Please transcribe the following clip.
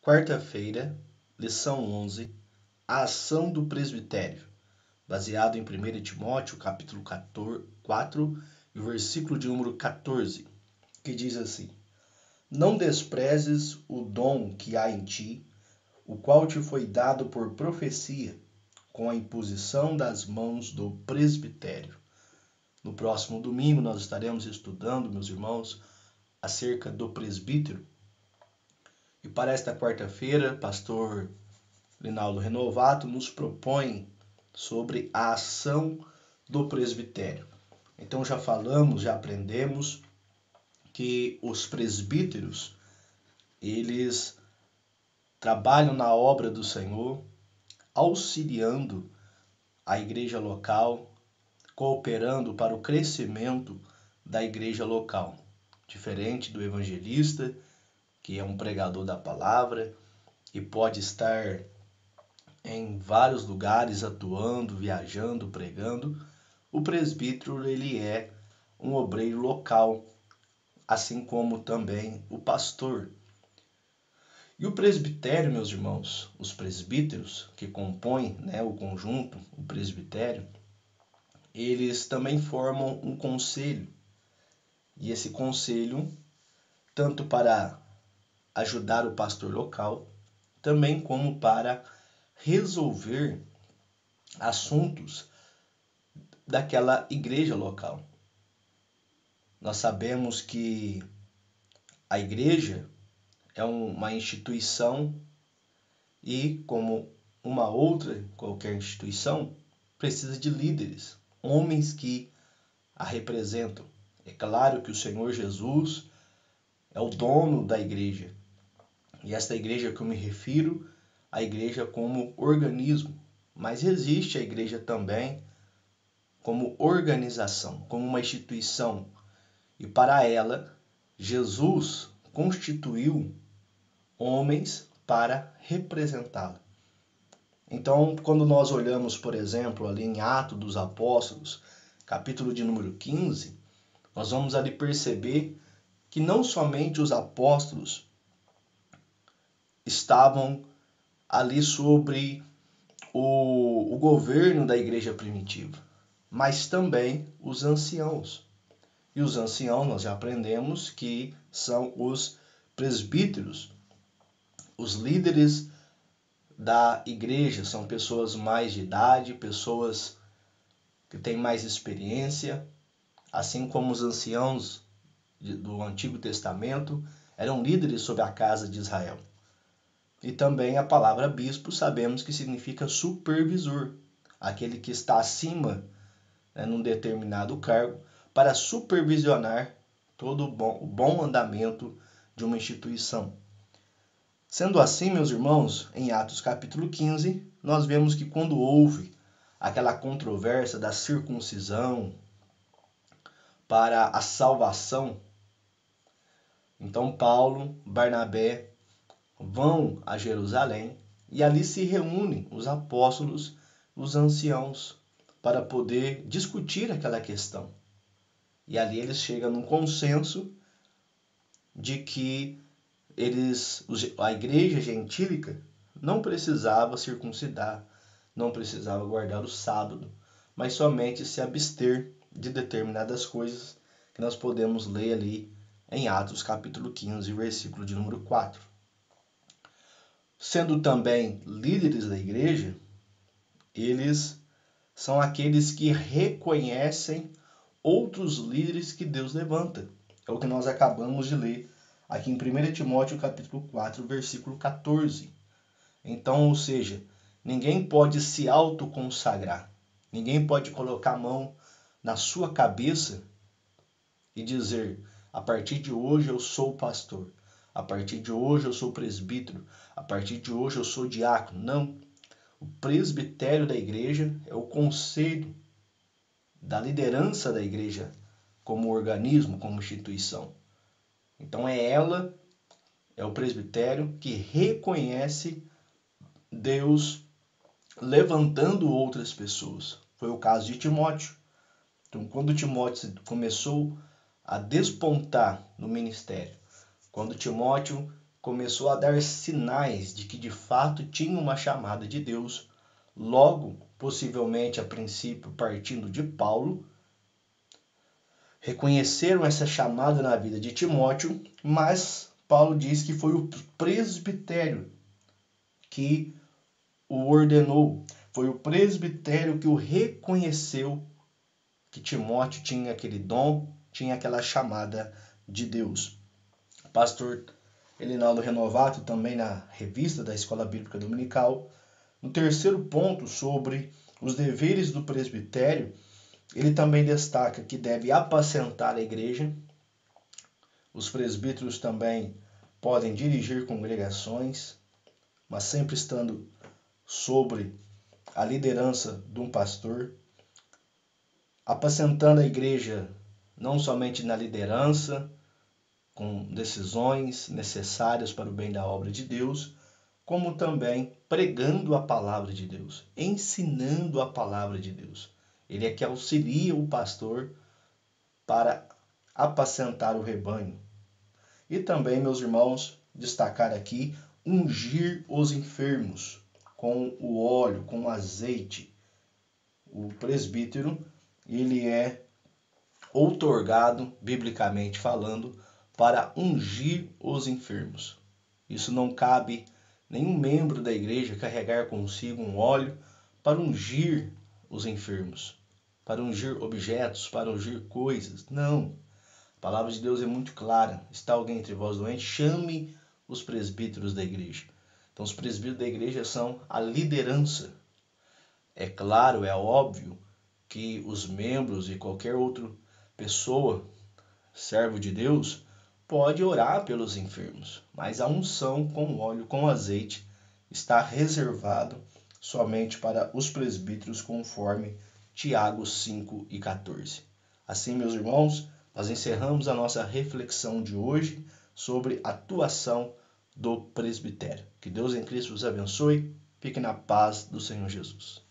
Quarta-feira, lição 11, a ação do presbitério, baseado em 1 Timóteo, capítulo 4, e o versículo de número 14, que diz assim: Não desprezes o dom que há em ti, o qual te foi dado por profecia, com a imposição das mãos do presbitério. No próximo domingo nós estaremos estudando, meus irmãos, acerca do presbítero. E para esta quarta-feira, pastor Linaldo Renovato nos propõe sobre a ação do presbitério. Então já falamos, já aprendemos que os presbíteros, eles trabalham na obra do Senhor, auxiliando a igreja local, cooperando para o crescimento da igreja local. Diferente do evangelista, que é um pregador da palavra e pode estar em vários lugares atuando, viajando, pregando, o presbítero ele é um obreiro local, assim como também o pastor. E o presbitério, meus irmãos, os presbíteros que compõem, o conjunto, o presbitério, eles também formam um conselho. E esse conselho, tanto para ajudar o pastor local, também como para resolver assuntos daquela igreja local. Nós sabemos que a igreja é uma instituição e, como uma outra qualquer instituição, precisa de líderes, homens que a representam. É claro que o Senhor Jesus é o dono da igreja. E esta igreja que eu me refiro, a igreja como organismo, mas existe a igreja também como organização, como uma instituição. E para ela, Jesus constituiu homens para representá-la. Então, quando nós olhamos, por exemplo, ali em Atos dos Apóstolos, capítulo de número 15, nós vamos ali perceber que não somente os apóstolos estavam ali sobre o governo da igreja primitiva, mas também os anciãos. E os anciãos, nós já aprendemos que são os presbíteros, os líderes da igreja, são pessoas mais de idade, pessoas que têm mais experiência, assim como os anciãos do Antigo Testamento eram líderes sobre a casa de Israel. E também a palavra bispo sabemos que significa supervisor, aquele que está acima, num determinado cargo, para supervisionar todo o bom andamento de uma instituição. Sendo assim, meus irmãos, em Atos capítulo 15, nós vemos que quando houve aquela controvérsia da circuncisão para a salvação, então Paulo, Barnabé vão a Jerusalém e ali se reúnem os apóstolos, os anciãos, para poder discutir aquela questão. E ali eles chegam num consenso de que a igreja gentílica não precisava circuncidar, não precisava guardar o sábado, mas somente se abster de determinadas coisas que nós podemos ler ali em Atos capítulo 15, versículo de número 4. Sendo também líderes da igreja, eles são aqueles que reconhecem outros líderes que Deus levanta. É o que nós acabamos de ler aqui em 1 Timóteo capítulo 4, versículo 14. Então, ou seja, ninguém pode se autoconsagrar. Ninguém pode colocar a mão na sua cabeça e dizer: a partir de hoje eu sou pastor. A partir de hoje eu sou presbítero. A partir de hoje eu sou diácono. Não. O presbitério da igreja é o conselho da liderança da igreja como organismo, como instituição. Então é o presbitério que reconhece Deus levantando outras pessoas. Foi o caso de Timóteo. Então, quando Timóteo começou a despontar no ministério, quando Timóteo começou a dar sinais de que de fato tinha uma chamada de Deus. Logo, possivelmente a princípio partindo de Paulo, reconheceram essa chamada na vida de Timóteo, mas Paulo diz que foi o presbitério que o ordenou, foi o presbitério que o reconheceu que Timóteo tinha aquele dom, tinha aquela chamada de Deus. Pastor Elinaldo Renovato, também na revista da Escola Bíblica Dominical, no terceiro ponto sobre os deveres do presbitério, ele também destaca que deve apacentar a igreja. Os presbíteros também podem dirigir congregações, mas sempre estando sobre a liderança de um pastor, apacentando a igreja não somente na liderança, com decisões necessárias para o bem da obra de Deus, como também pregando a palavra de Deus, ensinando a palavra de Deus. Ele é que auxilia o pastor para apacentar o rebanho. E também, meus irmãos, destacar aqui, ungir os enfermos com o óleo, com o azeite. O presbítero, ele é outorgado, biblicamente falando, para ungir os enfermos. Isso não cabe nenhum membro da igreja carregar consigo um óleo para ungir os enfermos, para ungir objetos, para ungir coisas. Não. A palavra de Deus é muito clara. Está alguém entre vós doente? Chame os presbíteros da igreja. Então, os presbíteros da igreja são a liderança. É claro, é óbvio que os membros e qualquer outra pessoa, servo de Deus, pode orar pelos enfermos, mas a unção com óleo, com azeite, está reservado somente para os presbíteros, conforme Tiago 5:14. Assim, meus irmãos, nós encerramos a nossa reflexão de hoje sobre a atuação do presbitério. Que Deus em Cristo os abençoe. Fique na paz do Senhor Jesus.